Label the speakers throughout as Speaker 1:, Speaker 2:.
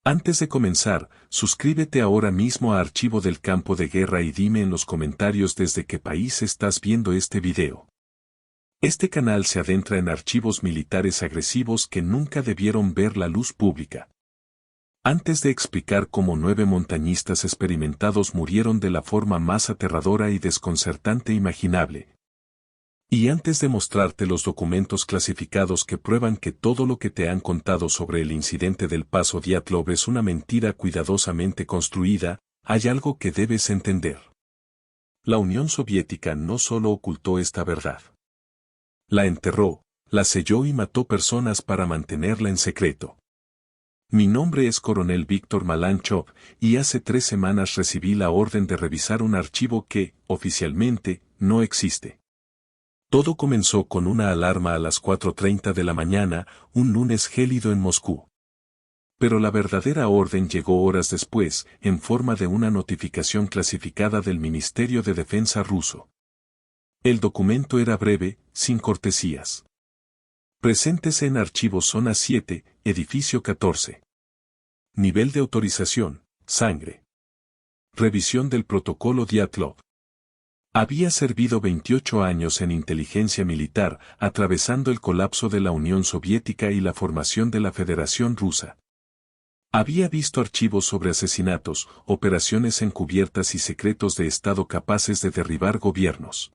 Speaker 1: Antes de comenzar, suscríbete ahora mismo a Archivo del Campo de Guerra y dime en los comentarios desde qué país estás viendo este video. Este canal se adentra en archivos militares agresivos que nunca debieron ver la luz pública. Antes de explicar cómo 9 montañistas experimentados murieron de la forma más aterradora y desconcertante imaginable. Y antes de mostrarte los documentos clasificados que prueban que todo lo que te han contado sobre el incidente del Paso Dyatlov es una mentira cuidadosamente construida, hay algo que debes entender. La Unión Soviética no solo ocultó esta verdad. La enterró, la selló y mató personas para mantenerla en secreto. Mi nombre es Coronel Víctor Malanchov, y hace 3 semanas recibí la orden de revisar un archivo que, oficialmente, no existe. Todo comenzó con una alarma a las 4:30 de la mañana, un lunes gélido en Moscú. Pero la verdadera orden llegó horas después, en forma de una notificación clasificada del Ministerio de Defensa ruso. El documento era breve, sin cortesías. Preséntese en Archivo Zona 7, Edificio 14. Nivel de autorización, sangre. Revisión del Protocolo Dyatlov. Había servido 28 años en inteligencia militar, atravesando el colapso de la Unión Soviética y la formación de la Federación Rusa. Había visto archivos sobre asesinatos, operaciones encubiertas y secretos de Estado capaces de derribar gobiernos.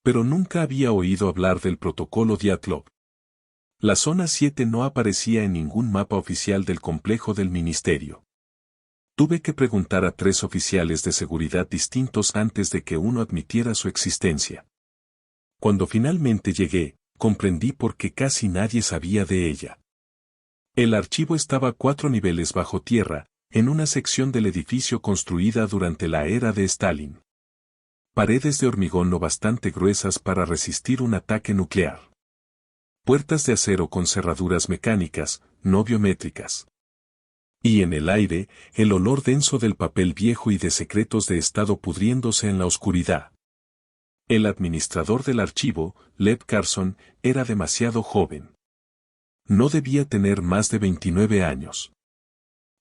Speaker 1: Pero nunca había oído hablar del Protocolo Dyatlov. La Zona 7 no aparecía en ningún mapa oficial del complejo del ministerio. Tuve que preguntar a 3 oficiales de seguridad distintos antes de que uno admitiera su existencia. Cuando finalmente llegué, comprendí por qué casi nadie sabía de ella. El archivo estaba 4 niveles bajo tierra, en una sección del edificio construida durante la era de Stalin. Paredes de hormigón lo bastante gruesas para resistir un ataque nuclear. Puertas de acero con cerraduras mecánicas, no biométricas. Y en el aire, el olor denso del papel viejo y de secretos de Estado pudriéndose en la oscuridad. El administrador del archivo, Lev Carson, era demasiado joven. No debía tener más de 29 años.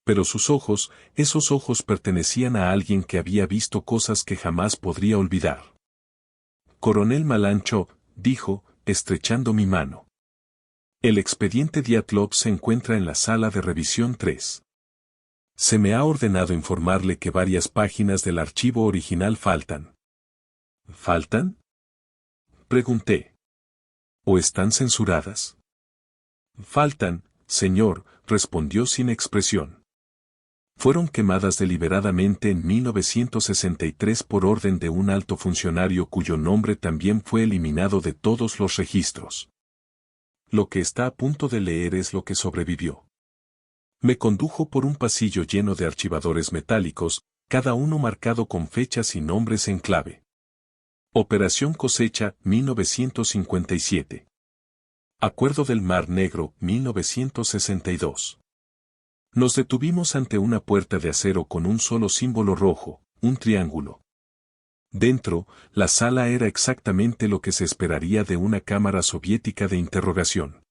Speaker 1: Pero sus ojos, esos ojos pertenecían a alguien que había visto cosas que jamás podría olvidar. Coronel Malanchov, dijo, estrechando mi mano. El expediente Dyatlov se encuentra en la sala de revisión 3. Se me ha ordenado informarle que varias páginas del archivo original faltan. ¿Faltan? Pregunté. ¿O están censuradas? Faltan, señor, respondió sin expresión. Fueron quemadas deliberadamente en 1963 por orden de un alto funcionario cuyo nombre también fue eliminado de todos los registros. Lo que está a punto de leer es lo que sobrevivió. Me condujo por un pasillo lleno de archivadores metálicos, cada uno marcado con fechas y nombres en clave. Operación Cosecha, 1957. Acuerdo del Mar Negro, 1962. Nos detuvimos ante una puerta de acero con un solo símbolo rojo, un triángulo. Dentro, la sala era exactamente lo que se esperaría de una cámara soviética de interrogación.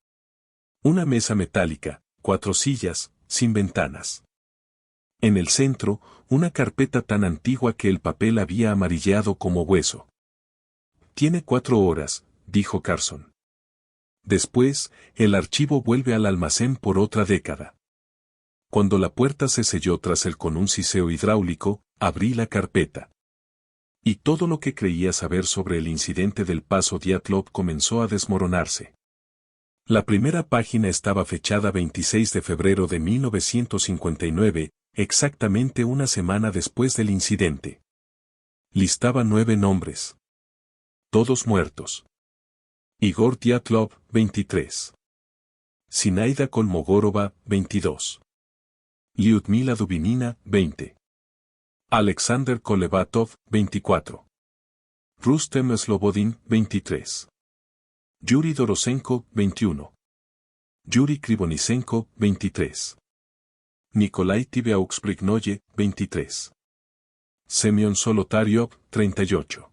Speaker 1: Una mesa metálica, 4 sillas, sin ventanas. En el centro, una carpeta tan antigua que el papel había amarilleado como hueso. Tiene 4 horas, dijo Carson. Después, el archivo vuelve al almacén por otra década. Cuando la puerta se selló tras él con un siseo hidráulico, abrí la carpeta. Y todo lo que creía saber sobre el incidente del Paso Dyatlov comenzó a desmoronarse. La primera página estaba fechada 26 de febrero de 1959, exactamente una semana después del incidente. Listaba 9 nombres. Todos muertos. Igor Dyatlov, 23. Zinaida Kolmogorova, 22. Lyudmila Dubinina, 20. Alexander Kolevatov, 24. Rustem Slobodin, 23. Yuri Dorosenko, 21. Yuri Krivonisenko, 23. Nikolai Tibiauxprignoye, 23. Semyon Solotaryov, 38.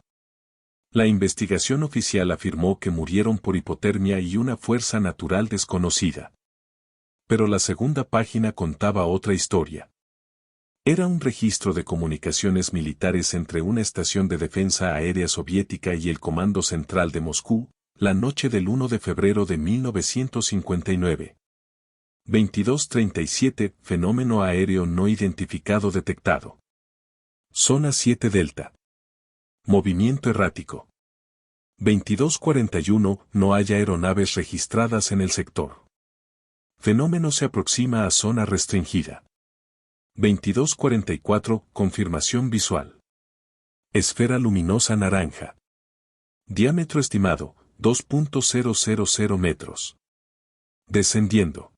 Speaker 1: La investigación oficial afirmó que murieron por hipotermia y una fuerza natural desconocida. Pero la segunda página contaba otra historia. Era un registro de comunicaciones militares entre una estación de defensa aérea soviética y el Comando Central de Moscú, la noche del 1 de febrero de 1959. 2237, fenómeno aéreo no identificado detectado. Zona 7 Delta. Movimiento errático. 2241, no hay aeronaves registradas en el sector. Fenómeno se aproxima a zona restringida. 2244, confirmación visual. Esfera luminosa naranja. Diámetro estimado, 2.000 metros. Descendiendo.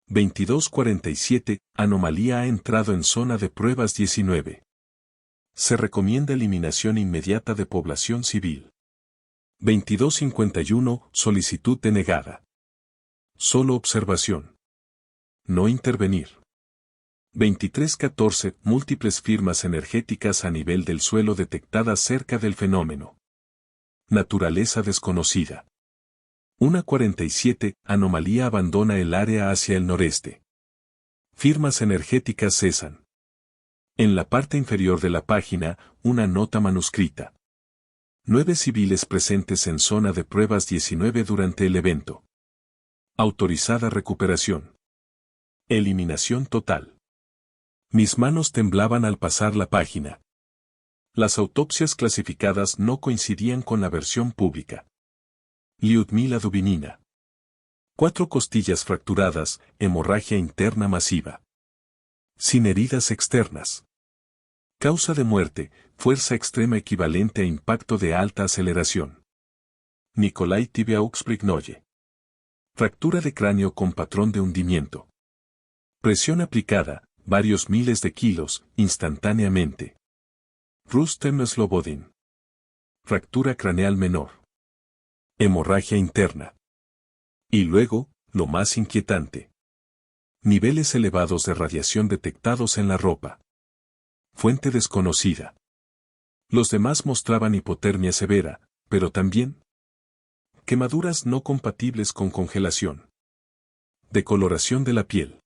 Speaker 1: 2247, anomalía ha entrado en zona de pruebas 19. Se recomienda eliminación inmediata de población civil. 2251, solicitud denegada. Solo observación. No intervenir. 2314, múltiples firmas energéticas a nivel del suelo detectadas cerca del fenómeno. Naturaleza desconocida. 147, anomalía abandona el área hacia el noreste. Firmas energéticas cesan. En la parte inferior de la página, una nota manuscrita. 9 civiles presentes en zona de pruebas 19 durante el evento. Autorizada recuperación. Eliminación total. Mis manos temblaban al pasar la página. Las autopsias clasificadas no coincidían con la versión pública. Lyudmila Dubinina. 4 costillas fracturadas, hemorragia interna masiva. Sin heridas externas. Causa de muerte, fuerza extrema equivalente a impacto de alta aceleración. Nikolai Tibiaux-Brignoye. Fractura de cráneo con patrón de hundimiento. Presión aplicada, varios miles de kilos, instantáneamente. Rustem Slobodin. Fractura craneal menor. Hemorragia interna. Y luego, lo más inquietante. Niveles elevados de radiación detectados en la ropa. Fuente desconocida. Los demás mostraban hipotermia severa, pero también quemaduras no compatibles con congelación. Decoloración de la piel.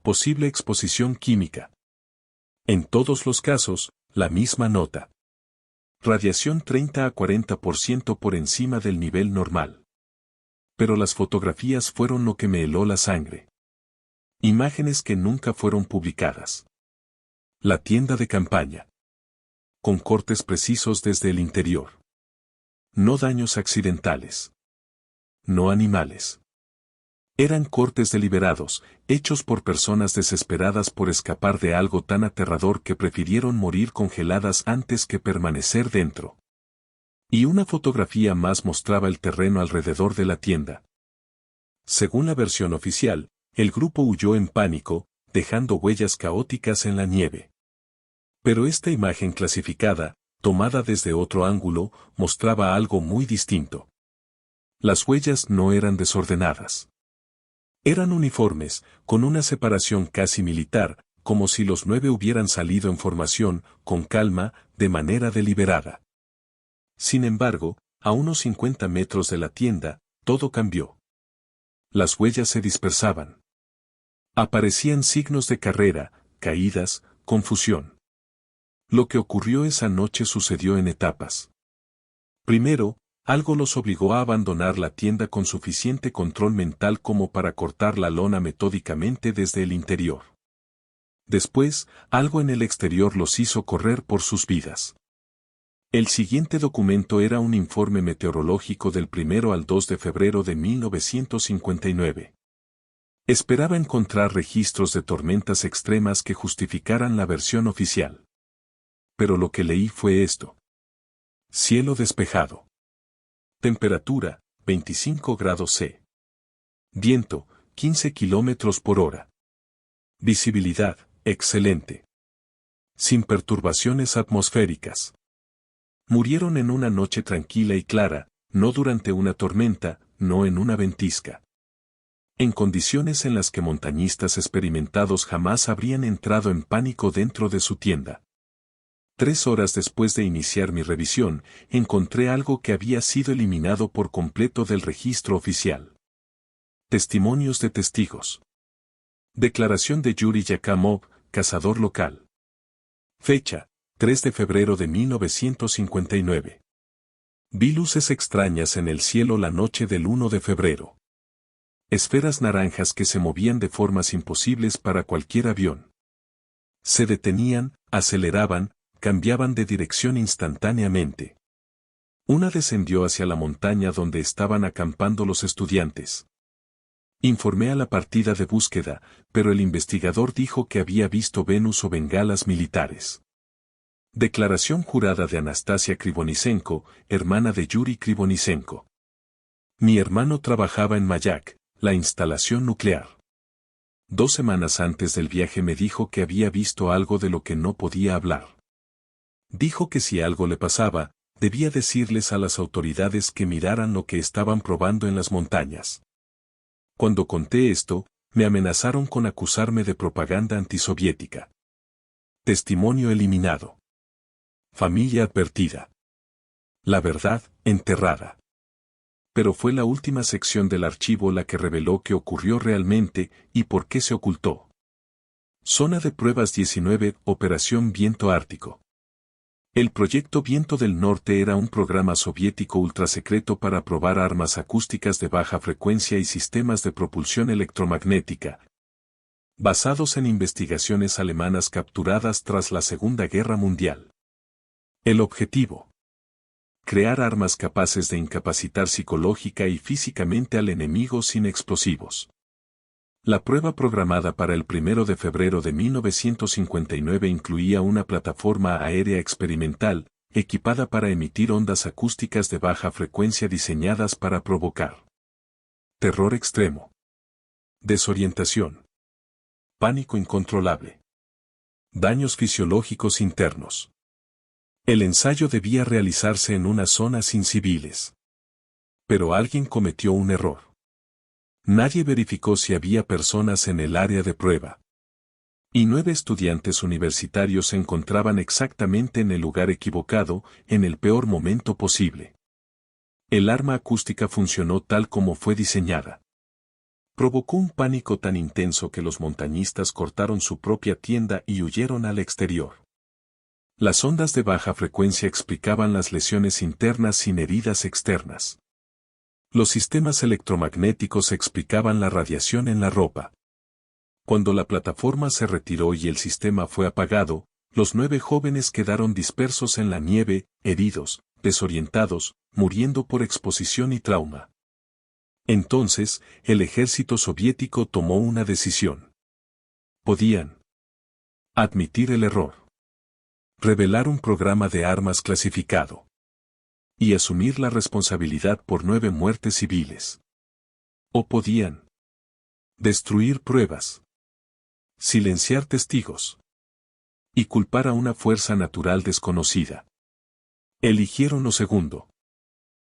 Speaker 1: Posible exposición química. En todos los casos, la misma nota. Radiación 30 a 40% por encima del nivel normal. Pero las fotografías fueron lo que me heló la sangre. Imágenes que nunca fueron publicadas. La tienda de campaña. Con cortes precisos desde el interior. No daños accidentales. No animales. Eran cortes deliberados, hechos por personas desesperadas por escapar de algo tan aterrador que prefirieron morir congeladas antes que permanecer dentro. Y una fotografía más mostraba el terreno alrededor de la tienda. Según la versión oficial, el grupo huyó en pánico, dejando huellas caóticas en la nieve. Pero esta imagen clasificada, tomada desde otro ángulo, mostraba algo muy distinto. Las huellas no eran desordenadas. Eran uniformes, con una separación casi militar, como si los 9 hubieran salido en formación, con calma, de manera deliberada. Sin embargo, a unos 50 metros de la tienda, todo cambió. Las huellas se dispersaban. Aparecían signos de carrera, caídas, confusión. Lo que ocurrió esa noche sucedió en etapas. Primero, algo los obligó a abandonar la tienda con suficiente control mental como para cortar la lona metódicamente desde el interior. Después, algo en el exterior los hizo correr por sus vidas. El siguiente documento era un informe meteorológico del 1 al 2 de febrero de 1959. Esperaba encontrar registros de tormentas extremas que justificaran la versión oficial. Pero lo que leí fue esto. Cielo despejado. Temperatura, 25 grados C. Viento, 15 kilómetros por hora. Visibilidad, excelente. Sin perturbaciones atmosféricas. Murieron en una noche tranquila y clara, no durante una tormenta, no en una ventisca. En condiciones en las que montañistas experimentados jamás habrían entrado en pánico dentro de su tienda. 3 horas después de iniciar mi revisión, encontré algo que había sido eliminado por completo del registro oficial. Testimonios de testigos. Declaración de Yuri Yakamov, cazador local. Fecha: 3 de febrero de 1959. Vi luces extrañas en el cielo la noche del 1 de febrero. Esferas naranjas que se movían de formas imposibles para cualquier avión. Se detenían, aceleraban, cambiaban de dirección instantáneamente. Una descendió hacia la montaña donde estaban acampando los estudiantes. Informé a la partida de búsqueda, pero el investigador dijo que había visto Venus o bengalas militares. Declaración jurada de Anastasia Krivonisenko, hermana de Yuri Krivonisenko. Mi hermano trabajaba en Mayak, la instalación nuclear. 2 semanas antes del viaje me dijo que había visto algo de lo que no podía hablar. Dijo que si algo le pasaba, debía decirles a las autoridades que miraran lo que estaban probando en las montañas. Cuando conté esto, me amenazaron con acusarme de propaganda antisoviética. Testimonio eliminado. Familia advertida. La verdad, enterrada. Pero fue la última sección del archivo la que reveló qué ocurrió realmente y por qué se ocultó. Zona de pruebas 19, Operación Viento Ártico. El proyecto Viento del Norte era un programa soviético ultrasecreto para probar armas acústicas de baja frecuencia y sistemas de propulsión electromagnética, basados en investigaciones alemanas capturadas tras la Segunda Guerra Mundial. El objetivo: crear armas capaces de incapacitar psicológica y físicamente al enemigo sin explosivos. La prueba programada para el 1 de febrero de 1959 incluía una plataforma aérea experimental, equipada para emitir ondas acústicas de baja frecuencia diseñadas para provocar terror extremo, desorientación, pánico incontrolable, daños fisiológicos internos. El ensayo debía realizarse en una zona sin civiles. Pero alguien cometió un error. Nadie verificó si había personas en el área de prueba. Y 9 estudiantes universitarios se encontraban exactamente en el lugar equivocado, en el peor momento posible. El arma acústica funcionó tal como fue diseñada. Provocó un pánico tan intenso que los montañistas cortaron su propia tienda y huyeron al exterior. Las ondas de baja frecuencia explicaban las lesiones internas sin heridas externas. Los sistemas electromagnéticos explicaban la radiación en la ropa. Cuando la plataforma se retiró y el sistema fue apagado, los 9 jóvenes quedaron dispersos en la nieve, heridos, desorientados, muriendo por exposición y trauma. Entonces, el ejército soviético tomó una decisión. Podían admitir el error, revelar un programa de armas clasificado y asumir la responsabilidad por 9 muertes civiles. O podían destruir pruebas, silenciar testigos y culpar a una fuerza natural desconocida. Eligieron lo segundo.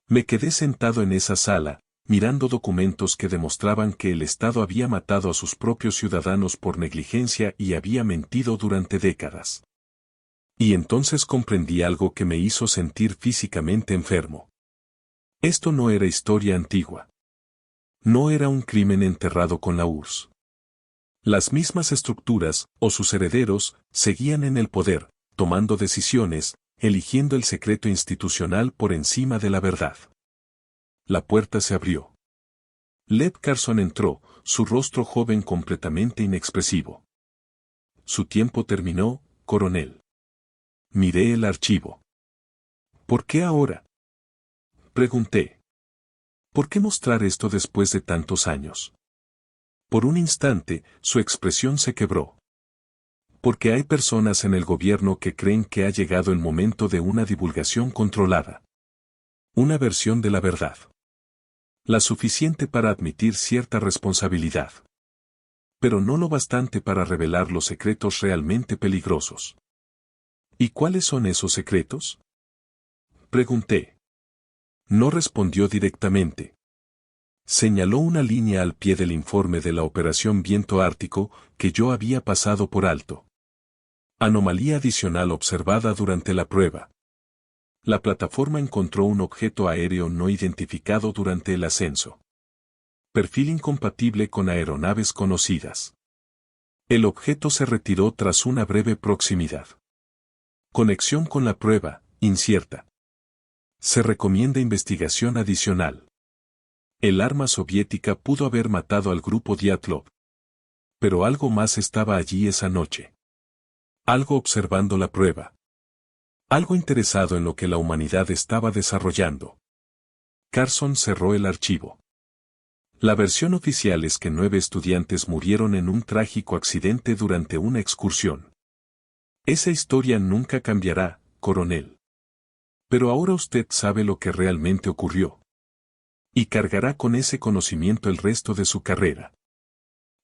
Speaker 1: Me quedé sentado en esa sala, mirando documentos que demostraban que el Estado había matado a sus propios ciudadanos por negligencia y había mentido durante décadas. Y entonces comprendí algo que me hizo sentir físicamente enfermo. Esto no era historia antigua. No era un crimen enterrado con la URSS. Las mismas estructuras, o sus herederos, seguían en el poder, tomando decisiones, eligiendo el secreto institucional por encima de la verdad. La puerta se abrió. Lev Carson entró, su rostro joven completamente inexpresivo. Su tiempo terminó, coronel. Miré el archivo. ¿Por qué ahora?, pregunté. ¿Por qué mostrar esto después de tantos años? Por un instante, su expresión se quebró. Porque hay personas en el gobierno que creen que ha llegado el momento de una divulgación controlada. Una versión de la verdad. La suficiente para admitir cierta responsabilidad. Pero no lo bastante para revelar los secretos realmente peligrosos. ¿Y cuáles son esos secretos?, pregunté. No respondió directamente. Señaló una línea al pie del informe de la Operación Viento Ártico que yo había pasado por alto. Anomalía adicional observada durante la prueba. La plataforma encontró un objeto aéreo no identificado durante el ascenso. Perfil incompatible con aeronaves conocidas. El objeto se retiró tras una breve proximidad. Conexión con la prueba, incierta. Se recomienda investigación adicional. El arma soviética pudo haber matado al grupo Dyatlov. Pero algo más estaba allí esa noche. Algo observando la prueba. Algo interesado en lo que la humanidad estaba desarrollando. Carson cerró el archivo. La versión oficial es que 9 estudiantes murieron en un trágico accidente durante una excursión. Esa historia nunca cambiará, coronel. Pero ahora usted sabe lo que realmente ocurrió. Y cargará con ese conocimiento el resto de su carrera.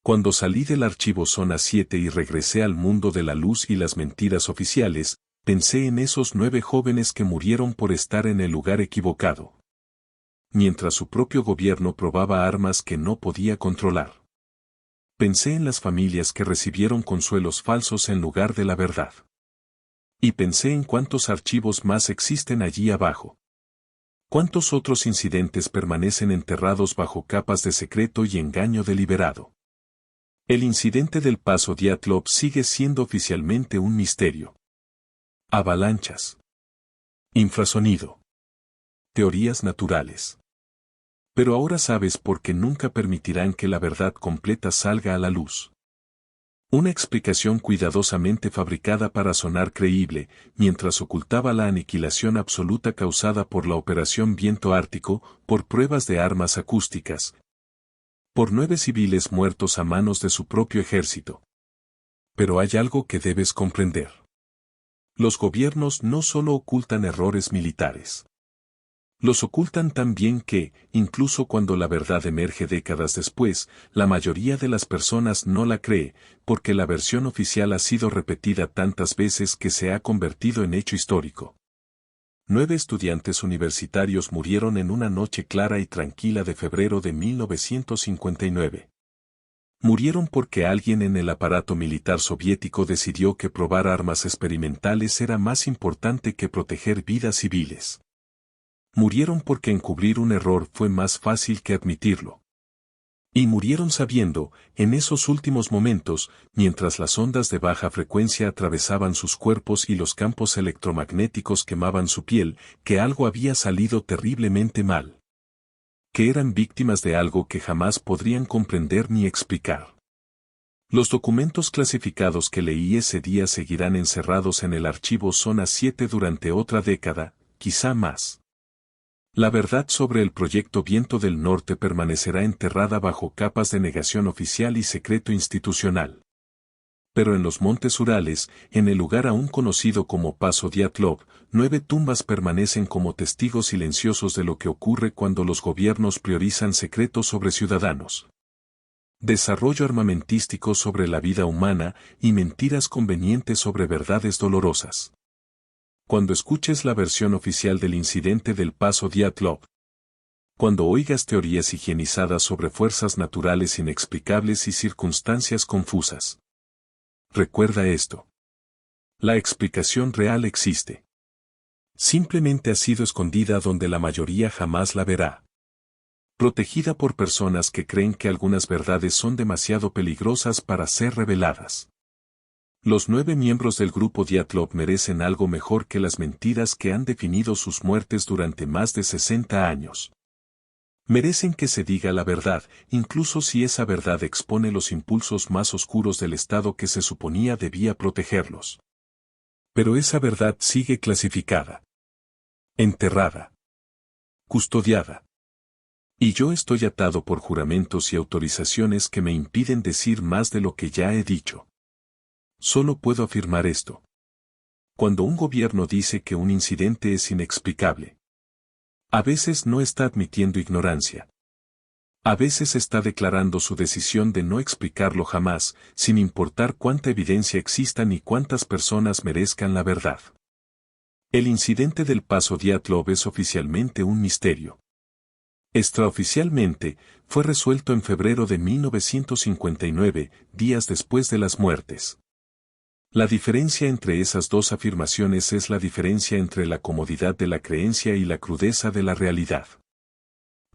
Speaker 1: Cuando salí del archivo Zona 7 y regresé al mundo de la luz y las mentiras oficiales, pensé en esos 9 jóvenes que murieron por estar en el lugar equivocado. Mientras su propio gobierno probaba armas que no podía controlar. Pensé en las familias que recibieron consuelos falsos en lugar de la verdad. Y pensé en cuántos archivos más existen allí abajo. ¿Cuántos otros incidentes permanecen enterrados bajo capas de secreto y engaño deliberado? El incidente del Paso Dyatlov sigue siendo oficialmente un misterio. Avalanchas. Infrasonido. Teorías naturales. Pero ahora sabes por qué nunca permitirán que la verdad completa salga a la luz. Una explicación cuidadosamente fabricada para sonar creíble, mientras ocultaba la aniquilación absoluta causada por la Operación Viento Ártico, por pruebas de armas acústicas, por 9 civiles muertos a manos de su propio ejército. Pero hay algo que debes comprender. Los gobiernos no solo ocultan errores militares. Los ocultan tan bien que, incluso cuando la verdad emerge décadas después, la mayoría de las personas no la cree, porque la versión oficial ha sido repetida tantas veces que se ha convertido en hecho histórico. 9 estudiantes universitarios murieron en una noche clara y tranquila de febrero de 1959. Murieron porque alguien en el aparato militar soviético decidió que probar armas experimentales era más importante que proteger vidas civiles. Murieron porque encubrir un error fue más fácil que admitirlo. Y murieron sabiendo, en esos últimos momentos, mientras las ondas de baja frecuencia atravesaban sus cuerpos y los campos electromagnéticos quemaban su piel, que algo había salido terriblemente mal. Que eran víctimas de algo que jamás podrían comprender ni explicar. Los documentos clasificados que leí ese día seguirán encerrados en el archivo Zona 7 durante otra década, quizá más. La verdad sobre el proyecto Viento del Norte permanecerá enterrada bajo capas de negación oficial y secreto institucional. Pero en los montes Urales, en el lugar aún conocido como Paso Dyatlov, 9 tumbas permanecen como testigos silenciosos de lo que ocurre cuando los gobiernos priorizan secretos sobre ciudadanos. Desarrollo armamentístico sobre la vida humana y mentiras convenientes sobre verdades dolorosas. Cuando escuches la versión oficial del incidente del Paso Dyatlov. Cuando oigas teorías higienizadas sobre fuerzas naturales inexplicables y circunstancias confusas. Recuerda esto. La explicación real existe. Simplemente ha sido escondida donde la mayoría jamás la verá. Protegida por personas que creen que algunas verdades son demasiado peligrosas para ser reveladas. Los 9 miembros del grupo Dyatlov merecen algo mejor que las mentiras que han definido sus muertes durante más de 60 años. Merecen que se diga la verdad, incluso si esa verdad expone los impulsos más oscuros del Estado que se suponía debía protegerlos. Pero esa verdad sigue clasificada. Enterrada. Custodiada. Y yo estoy atado por juramentos y autorizaciones que me impiden decir más de lo que ya he dicho. Solo puedo afirmar esto. Cuando un gobierno dice que un incidente es inexplicable, a veces no está admitiendo ignorancia. A veces está declarando su decisión de no explicarlo jamás, sin importar cuánta evidencia exista ni cuántas personas merezcan la verdad. El incidente del Paso Dyatlov es oficialmente un misterio. Extraoficialmente, fue resuelto en febrero de 1959, días después de las muertes. La diferencia entre esas dos afirmaciones es la diferencia entre la comodidad de la creencia y la crudeza de la realidad.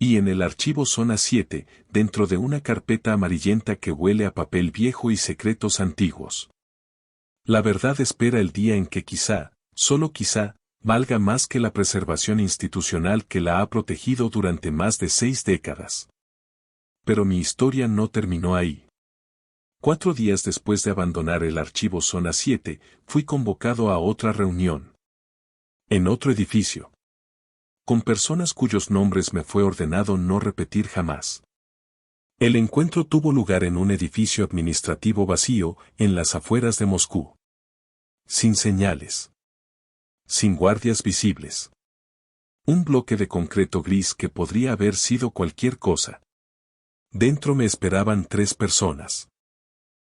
Speaker 1: Y en el archivo Zona 7, dentro de una carpeta amarillenta que huele a papel viejo y secretos antiguos. La verdad espera el día en que quizá, solo quizá, valga más que la preservación institucional que la ha protegido durante más de 6 décadas. Pero mi historia no terminó ahí. 4 días después de abandonar el archivo Zona 7, fui convocado a otra reunión. En otro edificio. Con personas cuyos nombres me fue ordenado no repetir jamás. El encuentro tuvo lugar en un edificio administrativo vacío, en las afueras de Moscú. Sin señales. Sin guardias visibles. Un bloque de concreto gris que podría haber sido cualquier cosa. Dentro me esperaban 3 personas.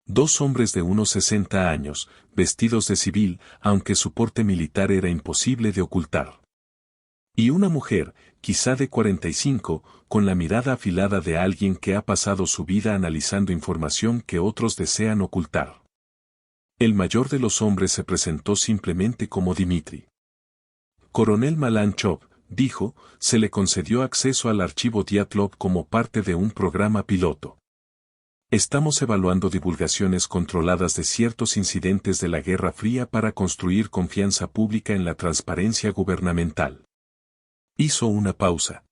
Speaker 1: 2 hombres de unos 60 años, vestidos de civil, aunque su porte militar era imposible de ocultar. Y una mujer, quizá de 45, con la mirada afilada de alguien que ha pasado su vida analizando información que otros desean ocultar. El mayor de los hombres se presentó simplemente como Dmitri. Coronel Malanchov, dijo, se le concedió acceso al archivo Dyatlov como parte de un programa piloto. Estamos evaluando divulgaciones controladas de ciertos incidentes de la Guerra Fría para construir confianza pública en la transparencia gubernamental. Hizo una pausa.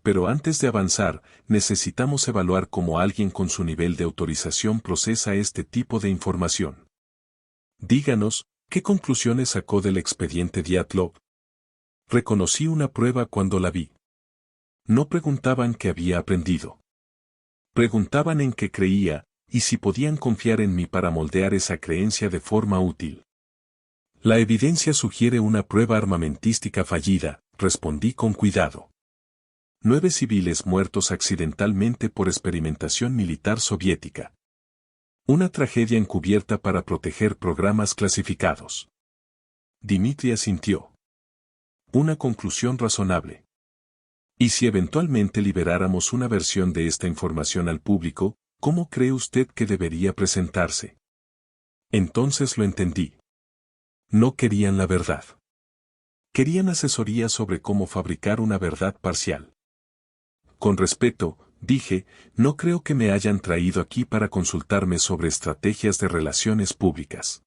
Speaker 1: Pero antes de avanzar, necesitamos evaluar cómo alguien con su nivel de autorización procesa este tipo de información. Díganos, ¿qué conclusiones sacó del expediente Dyatlov? Reconocí una prueba cuando la vi. No preguntaban qué había aprendido. Preguntaban en qué creía, y si podían confiar en mí para moldear esa creencia de forma útil. La evidencia sugiere una prueba armamentística fallida, respondí con cuidado. 9 civiles muertos accidentalmente por experimentación militar soviética. Una tragedia encubierta para proteger programas clasificados. Dmitri asintió. Una conclusión razonable. Y si eventualmente liberáramos una versión de esta información al público, ¿cómo cree usted que debería presentarse? Entonces lo entendí. No querían la verdad. Querían asesoría sobre cómo fabricar una verdad parcial. Con respeto, dije, no creo que me hayan traído aquí para consultarme sobre estrategias de relaciones públicas.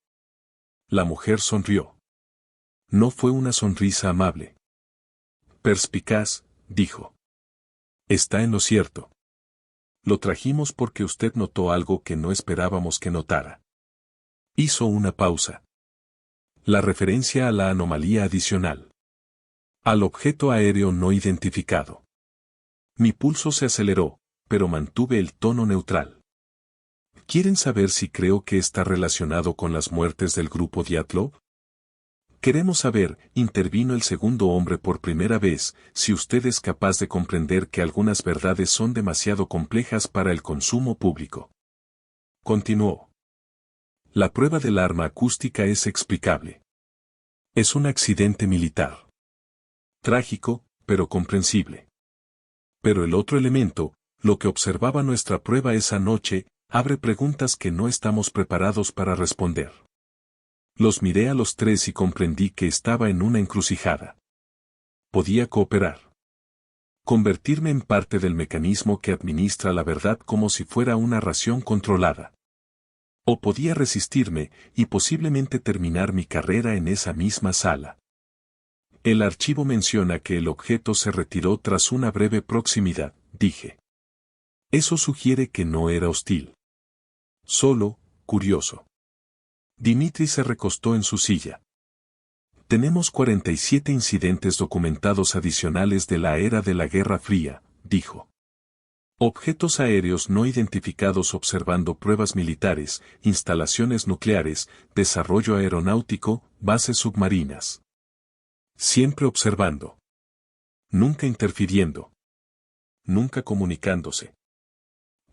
Speaker 1: La mujer sonrió. No fue una sonrisa amable. Perspicaz, dijo. Está en lo cierto. Lo trajimos porque usted notó algo que no esperábamos que notara. Hizo una pausa. La referencia a la anomalía adicional. Al objeto aéreo no identificado. Mi pulso se aceleró, pero mantuve el tono neutral. ¿Quieren saber si creo que está relacionado con las muertes del grupo Dyatlov? Queremos saber, intervino el segundo hombre por primera vez, si usted es capaz de comprender que algunas verdades son demasiado complejas para el consumo público. Continuó. La prueba del arma acústica es explicable. Es un accidente militar. Trágico, pero comprensible. Pero el otro elemento, lo que observaba nuestra prueba esa noche, abre preguntas que no estamos preparados para responder. Los miré a los 3 y comprendí que estaba en una encrucijada. Podía cooperar. Convertirme en parte del mecanismo que administra la verdad como si fuera una ración controlada. O podía resistirme, y posiblemente terminar mi carrera en esa misma sala. El archivo menciona que el objeto se retiró tras una breve proximidad, dije. Eso sugiere que no era hostil. Solo, curioso. Dmitri se recostó en su silla. Tenemos 47 incidentes documentados adicionales de la era de la Guerra Fría, dijo. Objetos aéreos no identificados observando pruebas militares, instalaciones nucleares, desarrollo aeronáutico, bases submarinas. Siempre observando. Nunca interfiriendo. Nunca comunicándose.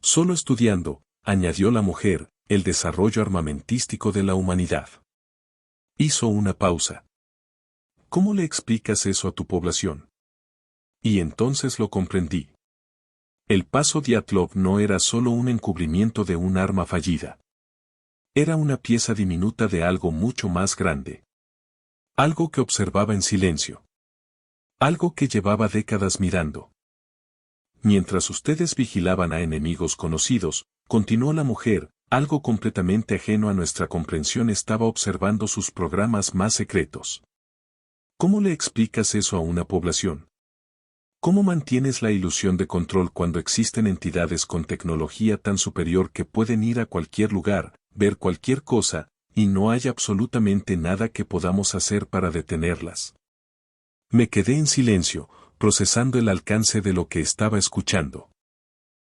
Speaker 1: Solo estudiando, añadió la mujer, el desarrollo armamentístico de la humanidad. Hizo una pausa. ¿Cómo le explicas eso a tu población? Y entonces lo comprendí. El paso Dyatlov no era solo un encubrimiento de un arma fallida. Era una pieza diminuta de algo mucho más grande. Algo que observaba en silencio. Algo que llevaba décadas mirando. Mientras ustedes vigilaban a enemigos conocidos, continuó la mujer, algo completamente ajeno a nuestra comprensión estaba observando sus programas más secretos. ¿Cómo le explicas eso a una población? ¿Cómo mantienes la ilusión de control cuando existen entidades con tecnología tan superior que pueden ir a cualquier lugar, ver cualquier cosa, y no hay absolutamente nada que podamos hacer para detenerlas? Me quedé en silencio, procesando el alcance de lo que estaba escuchando.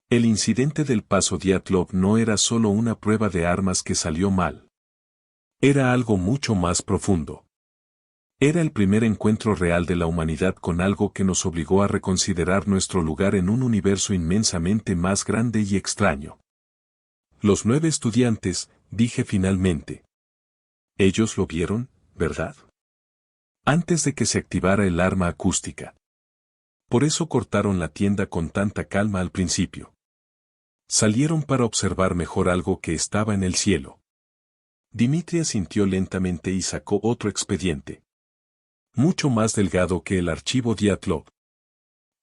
Speaker 1: El incidente del Paso Dyatlov no era solo una prueba de armas que salió mal. Era algo mucho más profundo. Era el primer encuentro real de la humanidad con algo que nos obligó a reconsiderar nuestro lugar en un universo inmensamente más grande y extraño. Los 9 estudiantes, dije finalmente. Ellos lo vieron, ¿verdad? Antes de que se activara el arma acústica. Por eso cortaron la tienda con tanta calma al principio. Salieron para observar mejor algo que estaba en el cielo. Dimitri asintió lentamente y sacó otro expediente. Mucho más delgado que el archivo Dyatlov.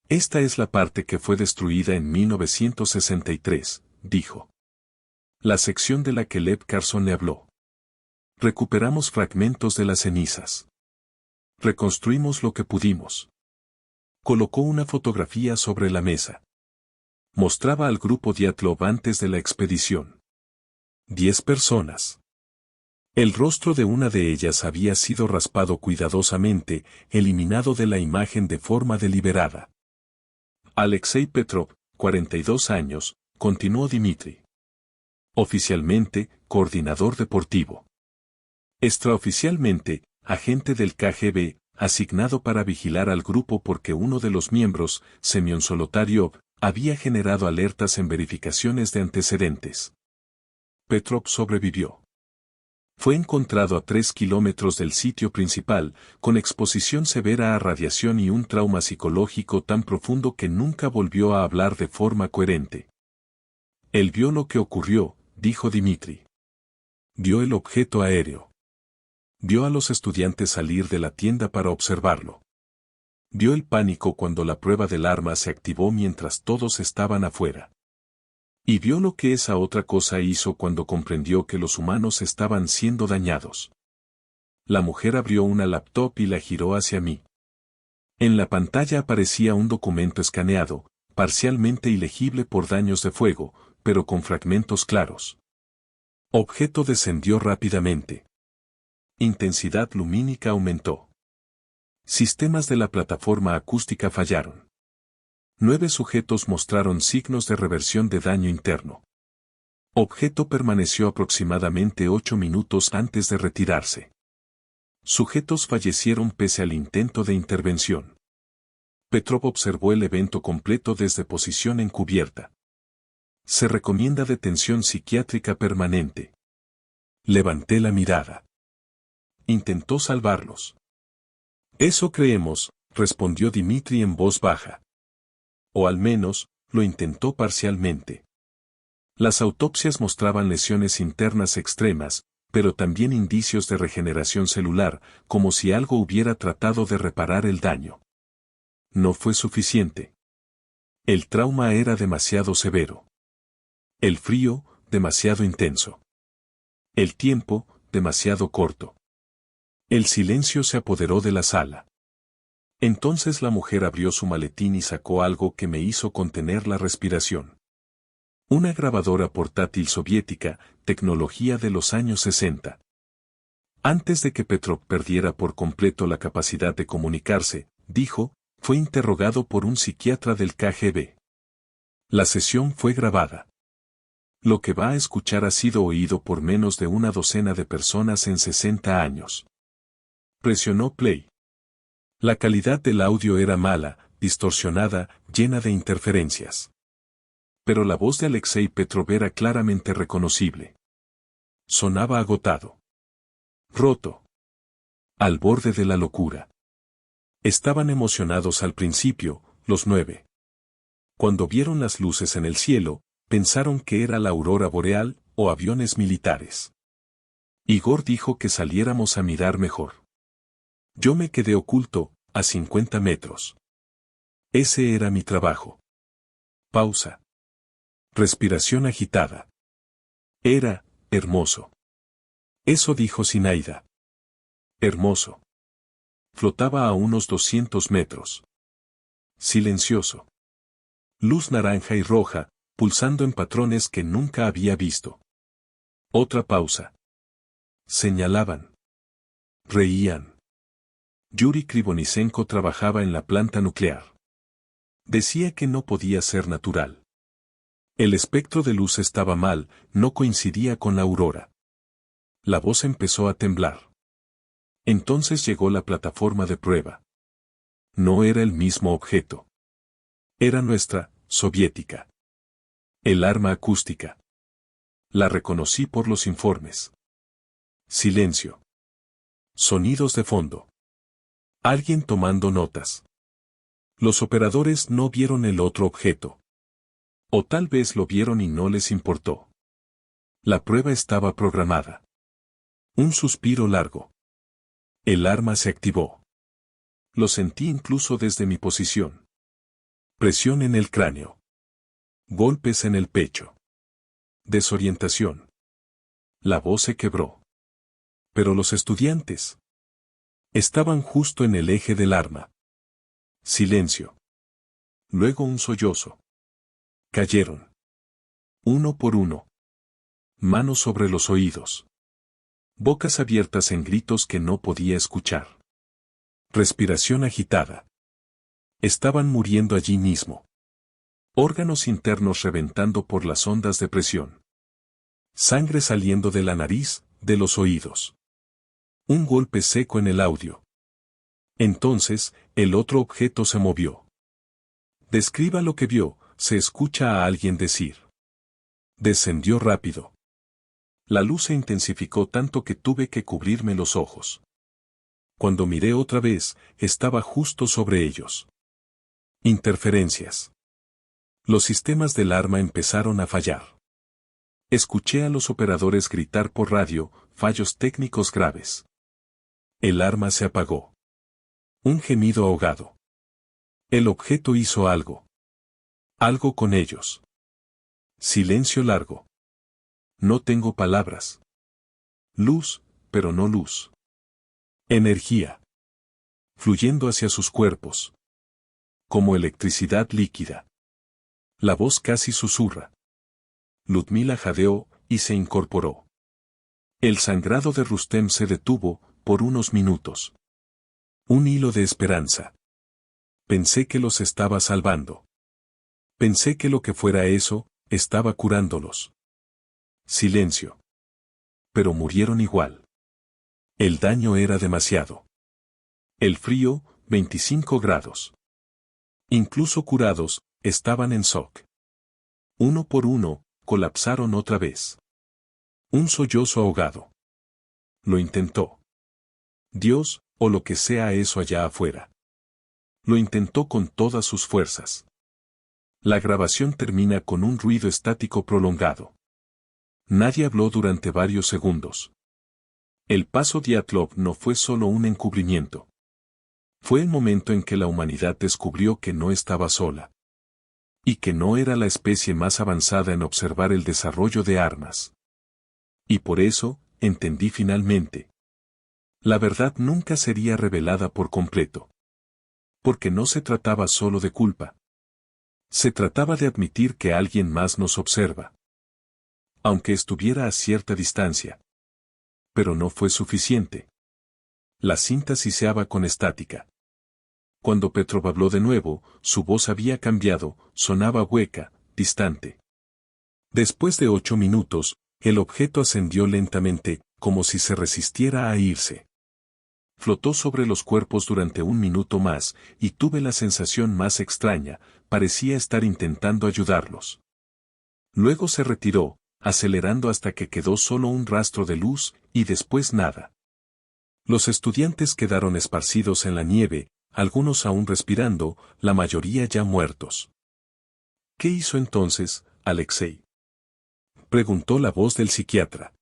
Speaker 1: Esta es la parte que fue destruida en 1963, dijo. La sección de la que Lev Carson le habló. Recuperamos fragmentos de las cenizas. Reconstruimos lo que pudimos. Colocó una fotografía sobre la mesa. Mostraba al grupo Dyatlov antes de la expedición. 10 personas. El rostro de una de ellas había sido raspado cuidadosamente, eliminado de la imagen de forma deliberada. Alexei Petrov, 42 años, continuó Dimitri. Oficialmente, coordinador deportivo. Extraoficialmente, agente del KGB, asignado para vigilar al grupo porque uno de los miembros, Semyon Solotaryov, había generado alertas en verificaciones de antecedentes. Petrov sobrevivió. Fue encontrado a 3 kilómetros del sitio principal, con exposición severa a radiación y un trauma psicológico tan profundo que nunca volvió a hablar de forma coherente. Él vio lo que ocurrió, dijo Dimitri. Vio el objeto aéreo. Vio a los estudiantes salir de la tienda para observarlo. Vio el pánico cuando la prueba del arma se activó mientras todos estaban afuera. Y vio lo que esa otra cosa hizo cuando comprendió que los humanos estaban siendo dañados. La mujer abrió una laptop y la giró hacia mí. En la pantalla aparecía un documento escaneado, parcialmente ilegible por daños de fuego, pero con fragmentos claros. Objeto descendió rápidamente. Intensidad lumínica aumentó. Sistemas de la plataforma acústica fallaron. 9 sujetos mostraron signos de reversión de daño interno. Objeto permaneció aproximadamente 8 minutos antes de retirarse. Sujetos fallecieron pese al intento de intervención. Petrov observó el evento completo desde posición encubierta. Se recomienda detención psiquiátrica permanente. Levanté la mirada. Intentó salvarlos. Eso creemos, respondió Dimitri en voz baja. O al menos, lo intentó parcialmente. Las autopsias mostraban lesiones internas extremas, pero también indicios de regeneración celular, como si algo hubiera tratado de reparar el daño. No fue suficiente. El trauma era demasiado severo. El frío, demasiado intenso. El tiempo, demasiado corto. El silencio se apoderó de la sala. Entonces la mujer abrió su maletín y sacó algo que me hizo contener la respiración. Una grabadora portátil soviética, tecnología de los años 60. Antes de que Petrov perdiera por completo la capacidad de comunicarse, dijo, fue interrogado por un psiquiatra del KGB. La sesión fue grabada. Lo que va a escuchar ha sido oído por menos de una docena de personas en 60 años. Presionó play. La calidad del audio era mala, distorsionada, llena de interferencias. Pero la voz de Alexei Petrov era claramente reconocible. Sonaba agotado. Roto. Al borde de la locura. Estaban emocionados al principio, los 9. Cuando vieron las luces en el cielo, pensaron que era la aurora boreal o aviones militares. Igor dijo que saliéramos a mirar mejor. Yo me quedé oculto, a 50 metros. Ese era mi trabajo. Pausa. Respiración agitada. Era hermoso. Eso dijo Zinaida. Hermoso. Flotaba a unos 200 metros. Silencioso. Luz naranja y roja, pulsando en patrones que nunca había visto. Otra pausa. Señalaban. Reían. Yuri Krivonisenko trabajaba en la planta nuclear. Decía que no podía ser natural. El espectro de luz estaba mal, no coincidía con la aurora. La voz empezó a temblar. Entonces llegó la plataforma de prueba. No era el mismo objeto. Era nuestra, soviética. El arma acústica. La reconocí por los informes. Silencio. Sonidos de fondo. Alguien tomando notas. Los operadores no vieron el otro objeto. O tal vez lo vieron y no les importó. La prueba estaba programada. Un suspiro largo. El arma se activó. Lo sentí incluso desde mi posición. Presión en el cráneo. Golpes en el pecho. Desorientación. La voz se quebró. Pero los estudiantes estaban justo en el eje del arma. Silencio. Luego un sollozo. Cayeron. Uno por uno. Manos sobre los oídos. Bocas abiertas en gritos que no podía escuchar. Respiración agitada. Estaban muriendo allí mismo. Órganos internos reventando por las ondas de presión. Sangre saliendo de la nariz, de los oídos. Un golpe seco en el audio. Entonces, el otro objeto se movió. Describa lo que vio, se escucha a alguien decir. Descendió rápido. La luz se intensificó tanto que tuve que cubrirme los ojos. Cuando miré otra vez, estaba justo sobre ellos. Interferencias. Los sistemas del arma empezaron a fallar. Escuché a los operadores gritar por radio, fallos técnicos graves. El arma se apagó. Un gemido ahogado. El objeto hizo algo. Algo con ellos. Silencio largo. No tengo palabras. Luz, pero no luz. Energía. Fluyendo hacia sus cuerpos. Como electricidad líquida. La voz casi susurra. Ludmila jadeó y se incorporó. El sangrado de Rustem se detuvo, por unos minutos. Un hilo de esperanza. Pensé que los estaba salvando. Pensé que lo que fuera eso, estaba curándolos. Silencio. Pero murieron igual. El daño era demasiado. El frío, 25 grados. Incluso curados, estaban en shock. Uno por uno, colapsaron otra vez. Un sollozo ahogado. Lo intentó. Dios, o lo que sea eso allá afuera. Lo intentó con todas sus fuerzas. La grabación termina con un ruido estático prolongado. Nadie habló durante varios segundos. El paso Dyatlov no fue solo un encubrimiento. Fue el momento en que la humanidad descubrió que no estaba sola. Y que no era la especie más avanzada en observar el desarrollo de armas. Y por eso, entendí finalmente. La verdad nunca sería revelada por completo. Porque no se trataba solo de culpa. Se trataba de admitir que alguien más nos observa. Aunque estuviera a cierta distancia. Pero no fue suficiente. La cinta siseaba con estática. Cuando Petrov habló de nuevo, su voz había cambiado, sonaba hueca, distante. Después de 8 minutos, el objeto ascendió lentamente, como si se resistiera a irse. Flotó sobre los cuerpos durante 1 minuto más, y tuve la sensación más extraña, parecía estar intentando ayudarlos. Luego se retiró, acelerando hasta que quedó solo un rastro de luz, y después nada. Los estudiantes quedaron esparcidos en la nieve, algunos aún respirando, la mayoría ya muertos. ¿Qué hizo entonces, Alexei? Preguntó la voz del psiquiatra.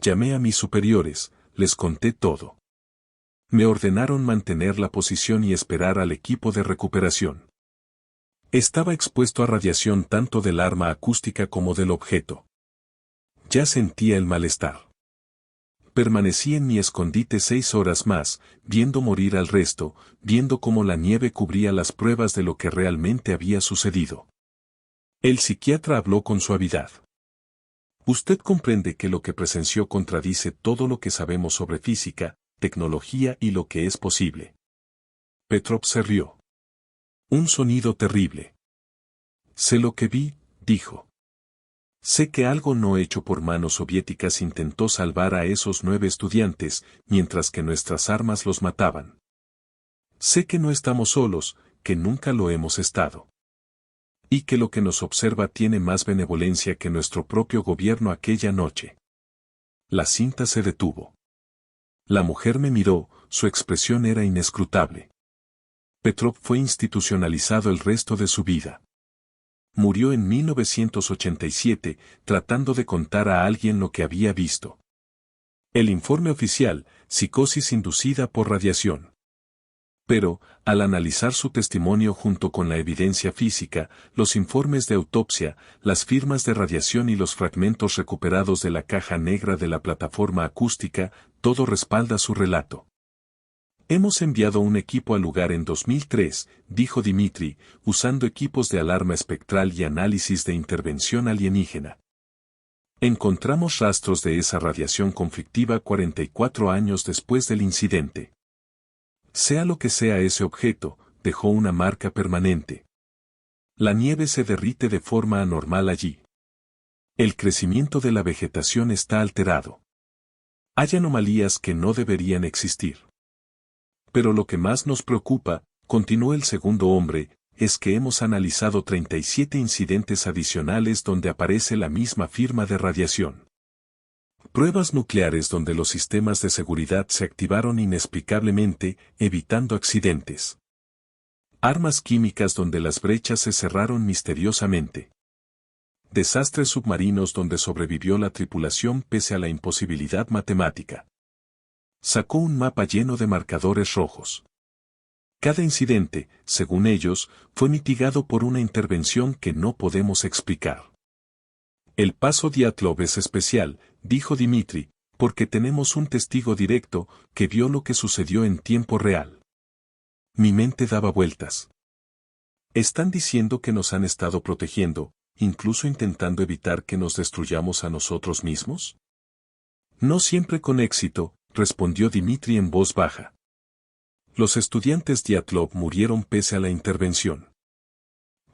Speaker 1: Llamé a mis superiores, les conté todo. Me ordenaron mantener la posición y esperar al equipo de recuperación. Estaba expuesto a radiación tanto del arma acústica como del objeto. Ya sentía el malestar. Permanecí en mi escondite 6 horas más, viendo morir al resto, viendo cómo la nieve cubría las pruebas de lo que realmente había sucedido. El psiquiatra habló con suavidad. Usted comprende que lo que presenció contradice todo lo que sabemos sobre física, tecnología y lo que es posible. Petrov se rió. Un sonido terrible. Sé lo que vi, dijo. Sé que algo no hecho por manos soviéticas intentó salvar a esos 9 estudiantes, mientras que nuestras armas los mataban. Sé que no estamos solos, que nunca lo hemos estado. Y que lo que nos observa tiene más benevolencia que nuestro propio gobierno aquella noche. La cinta se detuvo. La mujer me miró, su expresión era inescrutable. Petrov fue institucionalizado el resto de su vida. Murió en 1987, tratando de contar a alguien lo que había visto. El informe oficial, psicosis inducida por radiación. Pero, al analizar su testimonio junto con la evidencia física, los informes de autopsia, las firmas de radiación y los fragmentos recuperados de la caja negra de la plataforma acústica, todo respalda su relato. Hemos enviado un equipo al lugar en 2003, dijo Dmitri, usando equipos de alarma espectral y análisis de intervención alienígena. Encontramos rastros de esa radiación conflictiva 44 años después del incidente. Sea lo que sea ese objeto, dejó una marca permanente. La nieve se derrite de forma anormal allí. El crecimiento de la vegetación está alterado. Hay anomalías que no deberían existir. Pero lo que más nos preocupa, continuó el segundo hombre, es que hemos analizado 37 incidentes adicionales donde aparece la misma firma de radiación. Pruebas nucleares donde los sistemas de seguridad se activaron inexplicablemente, evitando accidentes. Armas químicas donde las brechas se cerraron misteriosamente. Desastres submarinos donde sobrevivió la tripulación pese a la imposibilidad matemática. Sacó un mapa lleno de marcadores rojos. Cada incidente, según ellos, fue mitigado por una intervención que no podemos explicar. El paso Dyatlov es especial, dijo Dmitri, porque tenemos un testigo directo que vio lo que sucedió en tiempo real. Mi mente daba vueltas. Están diciendo que nos han estado protegiendo, incluso intentando evitar que nos destruyamos a nosotros mismos. No siempre con éxito, respondió Dmitri en voz baja. Los estudiantes Dyatlov murieron pese a la intervención.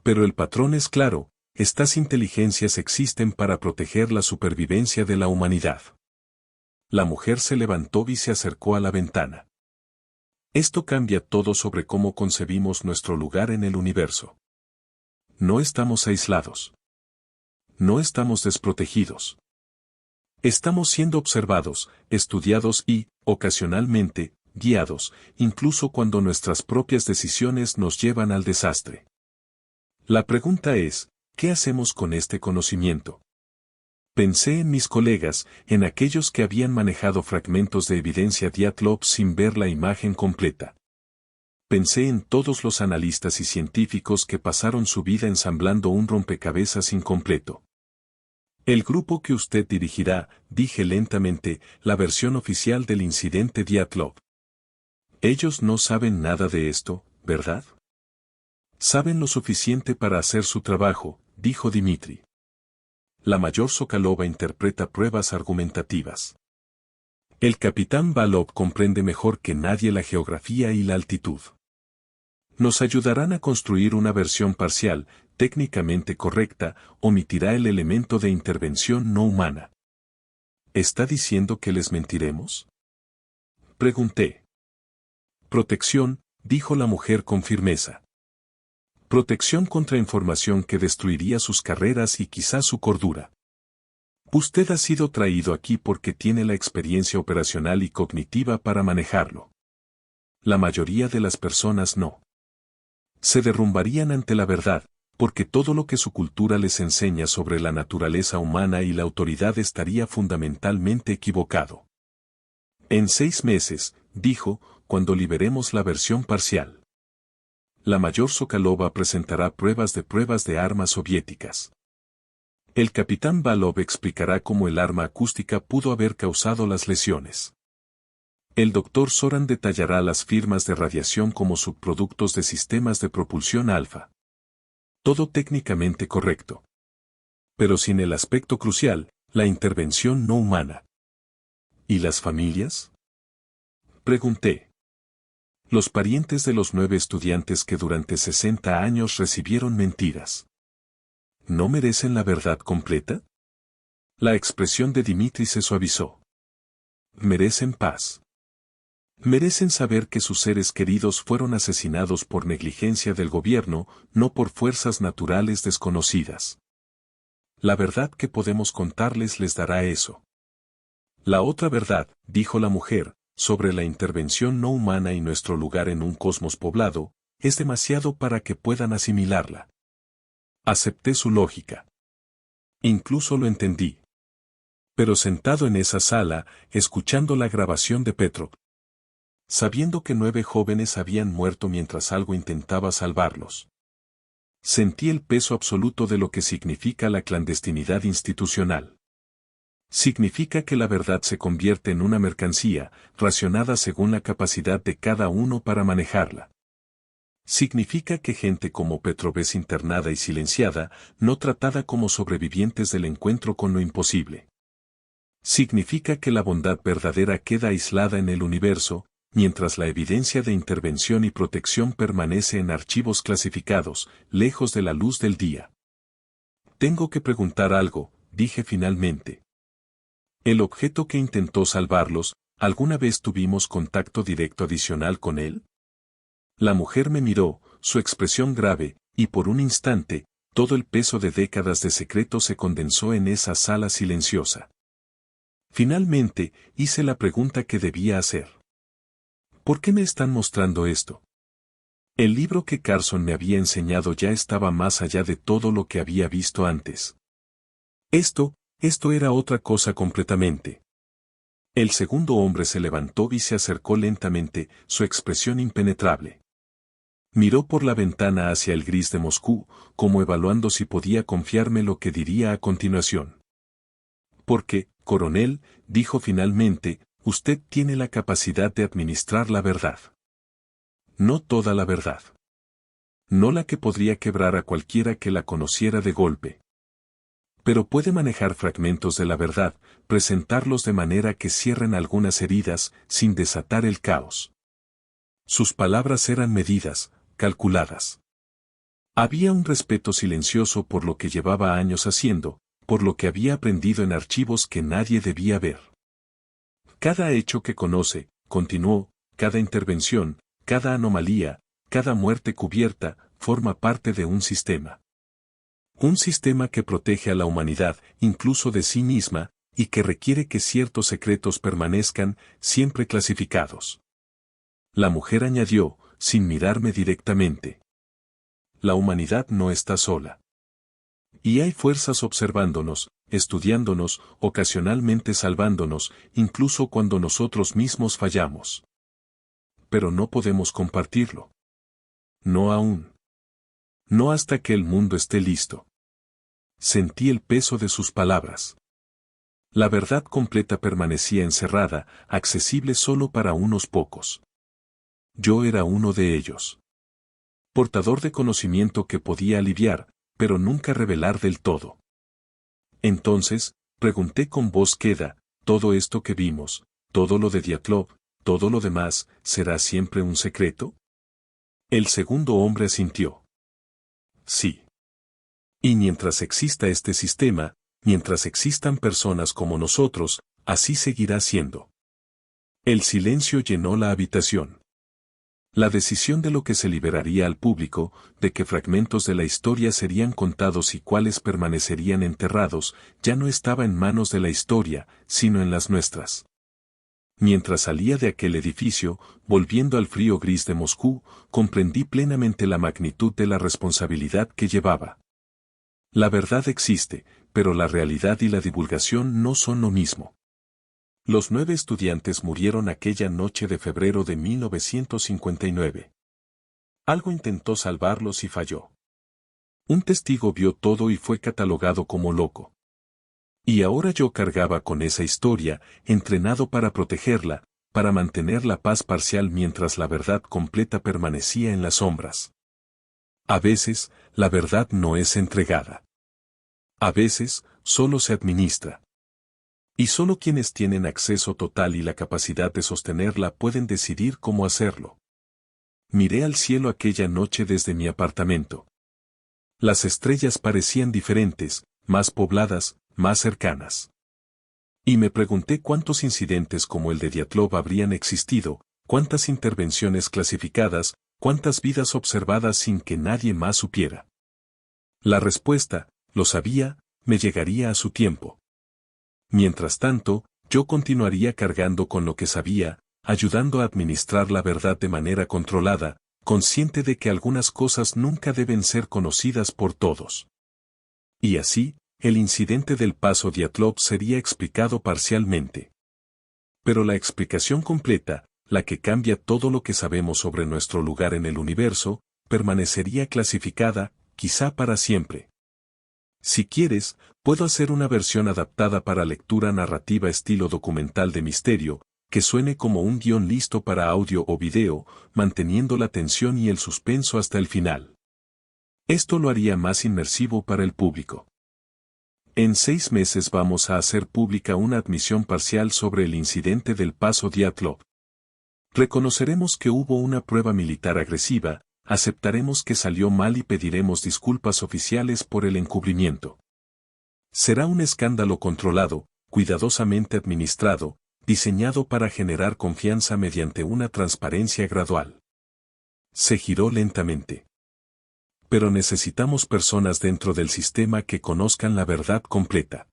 Speaker 1: Pero el patrón es claro, estas inteligencias existen para proteger la supervivencia de la humanidad. La mujer se levantó y se acercó a la ventana. Esto cambia todo sobre cómo concebimos nuestro lugar en el universo. No estamos aislados. No estamos desprotegidos. Estamos siendo observados, estudiados y, ocasionalmente, guiados, incluso cuando nuestras propias decisiones nos llevan al desastre. La pregunta es, ¿qué hacemos con este conocimiento? Pensé en mis colegas, en aquellos que habían manejado fragmentos de evidencia Dyatlov sin ver la imagen completa. Pensé en todos los analistas y científicos que pasaron su vida ensamblando un rompecabezas incompleto. El grupo que usted dirigirá, dije lentamente, la versión oficial del incidente Dyatlov. Ellos no saben nada de esto, ¿verdad? Saben lo suficiente para hacer su trabajo, dijo Dmitri. La mayor Sokolova interpreta pruebas argumentativas. El capitán Balov comprende mejor que nadie la geografía y la altitud. Nos ayudarán a construir una versión parcial, técnicamente correcta, omitirá el elemento de intervención no humana. ¿Está diciendo que les mentiremos? Pregunté. Protección, dijo la mujer con firmeza. Protección contra información que destruiría sus carreras y quizás su cordura. Usted ha sido traído aquí porque tiene la experiencia operacional y cognitiva para manejarlo. La mayoría de las personas no. Se derrumbarían ante la verdad, porque todo lo que su cultura les enseña sobre la naturaleza humana y la autoridad estaría fundamentalmente equivocado. En 6 meses, dijo, cuando liberemos la versión parcial. la mayor Sokolova presentará pruebas de armas soviéticas. El capitán Balov explicará cómo el arma acústica pudo haber causado las lesiones. El doctor Soran detallará las firmas de radiación como subproductos de sistemas de propulsión alfa. Todo técnicamente correcto. Pero sin el aspecto crucial, la intervención no humana. ¿Y las familias? Pregunté. Los parientes de los 9 estudiantes que durante 60 años recibieron mentiras. ¿No merecen la verdad completa? La expresión de Dimitri se suavizó. Merecen paz. Merecen saber que sus seres queridos fueron asesinados por negligencia del gobierno, no por fuerzas naturales desconocidas. La verdad que podemos contarles les dará eso. La otra verdad, dijo la mujer, sobre la intervención no humana y nuestro lugar en un cosmos poblado, es demasiado para que puedan asimilarla. Acepté su lógica. Incluso lo entendí. Pero sentado en esa sala, escuchando la grabación de Petrov, sabiendo que 9 jóvenes habían muerto mientras algo intentaba salvarlos, sentí el peso absoluto de lo que significa la clandestinidad institucional. Significa que la verdad se convierte en una mercancía, racionada según la capacidad de cada uno para manejarla. Significa que gente como Petrov es internada y silenciada, no tratada como sobrevivientes del encuentro con lo imposible. Significa que la bondad verdadera queda aislada en el universo, mientras la evidencia de intervención y protección permanece en archivos clasificados, lejos de la luz del día. Tengo que preguntar algo, dije finalmente. El objeto que intentó salvarlos, ¿alguna vez tuvimos contacto directo adicional con él? La mujer me miró, su expresión grave, y por un instante, todo el peso de décadas de secreto se condensó en esa sala silenciosa. Finalmente, hice la pregunta que debía hacer. ¿Por qué me están mostrando esto? El libro que Carson me había enseñado ya estaba más allá de todo lo que había visto antes. Esto era otra cosa completamente. El segundo hombre se levantó y se acercó lentamente, su expresión impenetrable. Miró por la ventana hacia el gris de Moscú, como evaluando si podía confiarme lo que diría a continuación. Porque, coronel, dijo finalmente, usted tiene la capacidad de administrar la verdad. No toda la verdad. No la que podría quebrar a cualquiera que la conociera de golpe. Pero puede manejar fragmentos de la verdad, presentarlos de manera que cierren algunas heridas, sin desatar el caos. Sus palabras eran medidas, calculadas. Había un respeto silencioso por lo que llevaba años haciendo, por lo que había aprendido en archivos que nadie debía ver. Cada hecho que conoce, continuó, cada intervención, cada anomalía, cada muerte cubierta, forma parte de un sistema. Un sistema que protege a la humanidad, incluso de sí misma, y que requiere que ciertos secretos permanezcan, siempre clasificados. La mujer añadió, sin mirarme directamente. La humanidad no está sola. Y hay fuerzas observándonos, estudiándonos, ocasionalmente salvándonos, incluso cuando nosotros mismos fallamos. Pero no podemos compartirlo. No aún. No hasta que el mundo esté listo. Sentí el peso de sus palabras. La verdad completa permanecía encerrada, accesible solo para unos pocos. Yo era uno de ellos. Portador de conocimiento que podía aliviar, pero nunca revelar del todo. Entonces, pregunté con voz queda, ¿todo esto que vimos, todo lo de Dyatlov, todo lo demás, será siempre un secreto? El segundo hombre asintió. Sí. Y mientras exista este sistema, mientras existan personas como nosotros, así seguirá siendo. El silencio llenó la habitación. La decisión de lo que se liberaría al público, de qué fragmentos de la historia serían contados y cuáles permanecerían enterrados, ya no estaba en manos de la historia, sino en las nuestras. Mientras salía de aquel edificio, volviendo al frío gris de Moscú, comprendí plenamente la magnitud de la responsabilidad que llevaba. La verdad existe, pero la realidad y la divulgación no son lo mismo. Los 9 estudiantes murieron aquella noche de febrero de 1959. Algo intentó salvarlos y falló. Un testigo vio todo y fue catalogado como loco. Y ahora yo cargaba con esa historia, entrenado para protegerla, para mantener la paz parcial mientras la verdad completa permanecía en las sombras. A veces, la verdad no es entregada. A veces, solo se administra. Y solo quienes tienen acceso total y la capacidad de sostenerla pueden decidir cómo hacerlo. Miré al cielo aquella noche desde mi apartamento. Las estrellas parecían diferentes, más pobladas, más cercanas. Y me pregunté cuántos incidentes como el de Dyatlov habrían existido, cuántas intervenciones clasificadas, cuántas vidas observadas sin que nadie más supiera. La respuesta, lo sabía, me llegaría a su tiempo. Mientras tanto, yo continuaría cargando con lo que sabía, ayudando a administrar la verdad de manera controlada, consciente de que algunas cosas nunca deben ser conocidas por todos. Y así, el incidente del paso Dyatlov sería explicado parcialmente. Pero la explicación completa, la que cambia todo lo que sabemos sobre nuestro lugar en el universo, permanecería clasificada, quizá para siempre. Si quieres, puedo hacer una versión adaptada para lectura narrativa estilo documental de misterio, que suene como un guión listo para audio o video, manteniendo la tensión y el suspenso hasta el final. Esto lo haría más inmersivo para el público. En 6 meses vamos a hacer pública una admisión parcial sobre el incidente del paso Dyatlov. Reconoceremos que hubo una prueba militar agresiva, aceptaremos que salió mal y pediremos disculpas oficiales por el encubrimiento. Será un escándalo controlado, cuidadosamente administrado, diseñado para generar confianza mediante una transparencia gradual. Se giró lentamente. Pero necesitamos personas dentro del sistema que conozcan la verdad completa.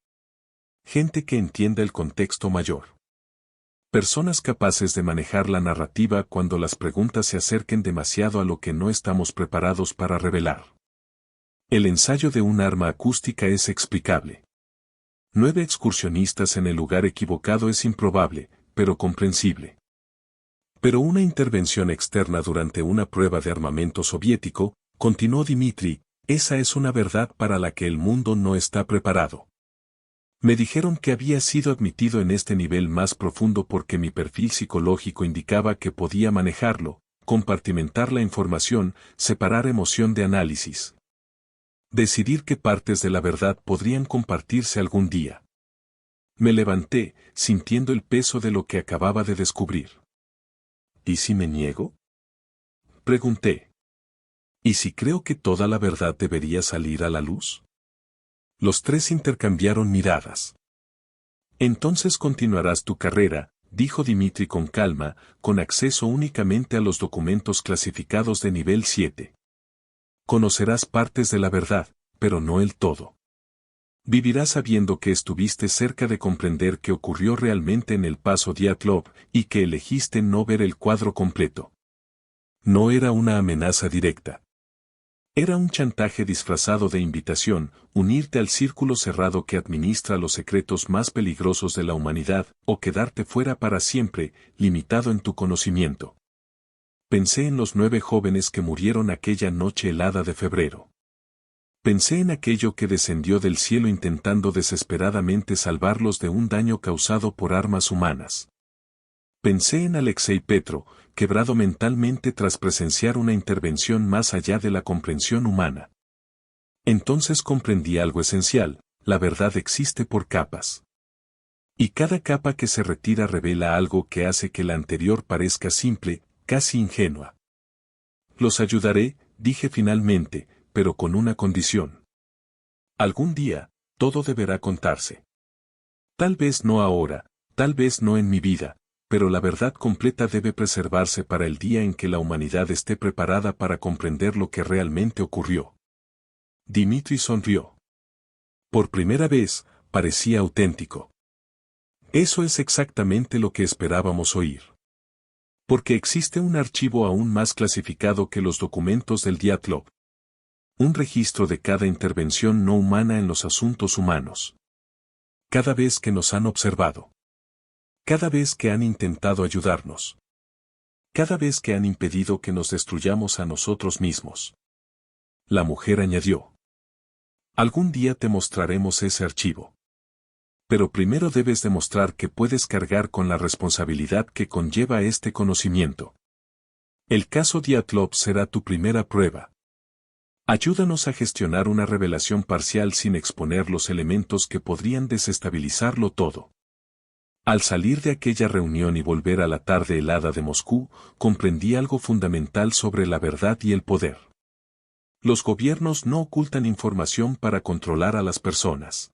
Speaker 1: Gente que entienda el contexto mayor. Personas capaces de manejar la narrativa cuando las preguntas se acerquen demasiado a lo que no estamos preparados para revelar. El ensayo de un arma acústica es explicable. 9 excursionistas en el lugar equivocado es improbable, pero comprensible. Pero una intervención externa durante una prueba de armamento soviético, continuó Dmitri, esa es una verdad para la que el mundo no está preparado. Me dijeron que había sido admitido en este nivel más profundo porque mi perfil psicológico indicaba que podía manejarlo, compartimentar la información, separar emoción de análisis. Decidir qué partes de la verdad podrían compartirse algún día. Me levanté, sintiendo el peso de lo que acababa de descubrir. ¿Y si me niego? Pregunté. ¿Y si creo que toda la verdad debería salir a la luz? Los 3 intercambiaron miradas. Entonces continuarás tu carrera, dijo Dmitri con calma, con acceso únicamente a los documentos clasificados de nivel 7. Conocerás partes de la verdad, pero no el todo. Vivirás sabiendo que estuviste cerca de comprender qué ocurrió realmente en el paso Dyatlov y que elegiste no ver el cuadro completo. No era una amenaza directa. Era un chantaje disfrazado de invitación, unirte al círculo cerrado que administra los secretos más peligrosos de la humanidad, o quedarte fuera para siempre, limitado en tu conocimiento. Pensé en los 9 jóvenes que murieron aquella noche helada de febrero. Pensé en aquello que descendió del cielo intentando desesperadamente salvarlos de un daño causado por armas humanas. Pensé en Alexei Petro, quebrado mentalmente tras presenciar una intervención más allá de la comprensión humana. Entonces comprendí algo esencial, la verdad existe por capas. Y cada capa que se retira revela algo que hace que la anterior parezca simple, casi ingenua. Los ayudaré, dije finalmente, pero con una condición. Algún día, todo deberá contarse. Tal vez no ahora, tal vez no en mi vida, pero la verdad completa debe preservarse para el día en que la humanidad esté preparada para comprender lo que realmente ocurrió. Dmitri sonrió. Por primera vez, parecía auténtico. Eso es exactamente lo que esperábamos oír. Porque existe un archivo aún más clasificado que los documentos del Dyatlov. Un registro de cada intervención no humana en los asuntos humanos. Cada vez que nos han observado. Cada vez que han intentado ayudarnos. cada vez que han impedido que nos destruyamos a nosotros mismos. La mujer añadió. Algún día te mostraremos ese archivo. Pero primero debes demostrar que puedes cargar con la responsabilidad que conlleva este conocimiento. El caso Dyatlov será tu primera prueba. Ayúdanos a gestionar una revelación parcial sin exponer los elementos que podrían desestabilizarlo todo. Al salir de aquella reunión y volver a la tarde helada de Moscú, comprendí algo fundamental sobre la verdad y el poder. Los gobiernos no ocultan información para controlar a las personas.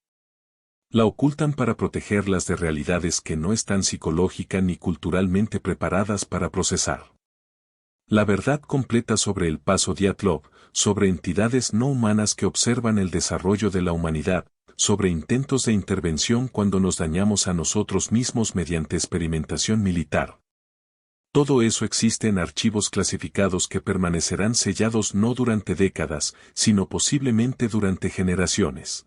Speaker 1: La ocultan para protegerlas de realidades que no están psicológica ni culturalmente preparadas para procesar. La verdad completa sobre el paso Dyatlov, sobre entidades no humanas que observan el desarrollo de la humanidad, sobre intentos de intervención cuando nos dañamos a nosotros mismos mediante experimentación militar. Todo eso existe en archivos clasificados que permanecerán sellados no durante décadas, sino posiblemente durante generaciones.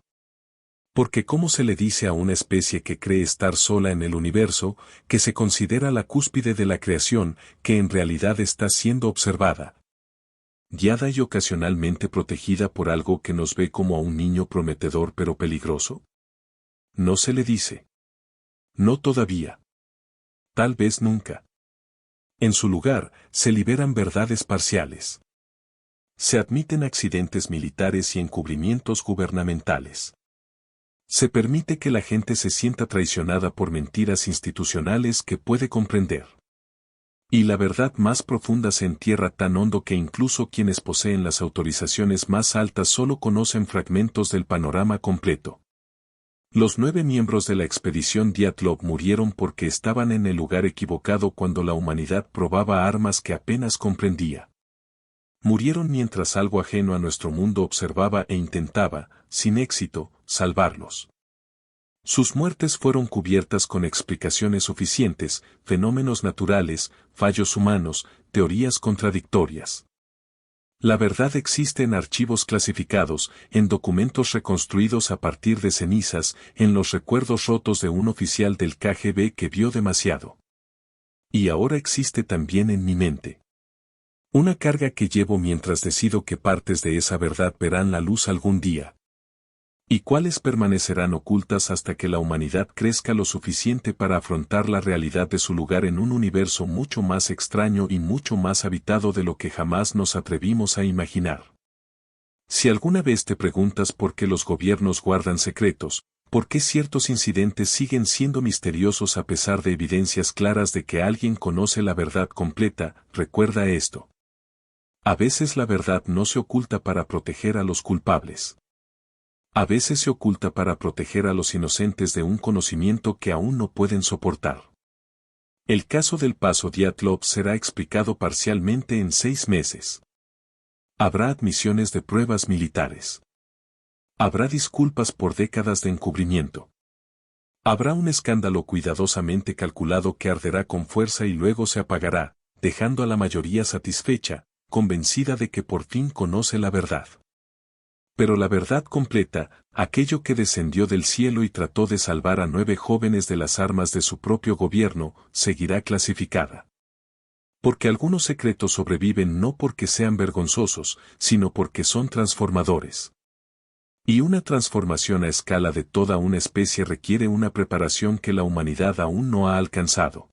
Speaker 1: Porque ¿cómo se le dice a una especie que cree estar sola en el universo, que se considera la cúspide de la creación, que en realidad está siendo observada, guiada y ocasionalmente protegida por algo que nos ve como a un niño prometedor pero peligroso? No se le dice. No todavía. Tal vez nunca. En su lugar, se liberan verdades parciales. Se admiten accidentes militares y encubrimientos gubernamentales. Se permite que la gente se sienta traicionada por mentiras institucionales que puede comprender. Y la verdad más profunda se entierra tan hondo que incluso quienes poseen las autorizaciones más altas solo conocen fragmentos del panorama completo. Los 9 miembros de la expedición Dyatlov murieron porque estaban en el lugar equivocado cuando la humanidad probaba armas que apenas comprendía. Murieron mientras algo ajeno a nuestro mundo observaba e intentaba, sin éxito, salvarlos. Sus muertes fueron cubiertas con explicaciones suficientes, fenómenos naturales, fallos humanos, teorías contradictorias. La verdad existe en archivos clasificados, en documentos reconstruidos a partir de cenizas, en los recuerdos rotos de un oficial del KGB que vio demasiado. Y ahora existe también en mi mente. Una carga que llevo mientras decido que partes de esa verdad verán la luz algún día. Y cuáles permanecerán ocultas hasta que la humanidad crezca lo suficiente para afrontar la realidad de su lugar en un universo mucho más extraño y mucho más habitado de lo que jamás nos atrevimos a imaginar. Si alguna vez te preguntas por qué los gobiernos guardan secretos, por qué ciertos incidentes siguen siendo misteriosos a pesar de evidencias claras de que alguien conoce la verdad completa, recuerda esto. A veces la verdad no se oculta para proteger a los culpables. A veces se oculta para proteger a los inocentes de un conocimiento que aún no pueden soportar. El caso del paso Dyatlov será explicado parcialmente en 6 meses. Habrá admisiones de pruebas militares. Habrá disculpas por décadas de encubrimiento. Habrá un escándalo cuidadosamente calculado que arderá con fuerza y luego se apagará, dejando a la mayoría satisfecha, convencida de que por fin conoce la verdad. Pero la verdad completa, aquello que descendió del cielo y trató de salvar a 9 jóvenes de las armas de su propio gobierno, seguirá clasificada. Porque algunos secretos sobreviven no porque sean vergonzosos, sino porque son transformadores. Y una transformación a escala de toda una especie requiere una preparación que la humanidad aún no ha alcanzado.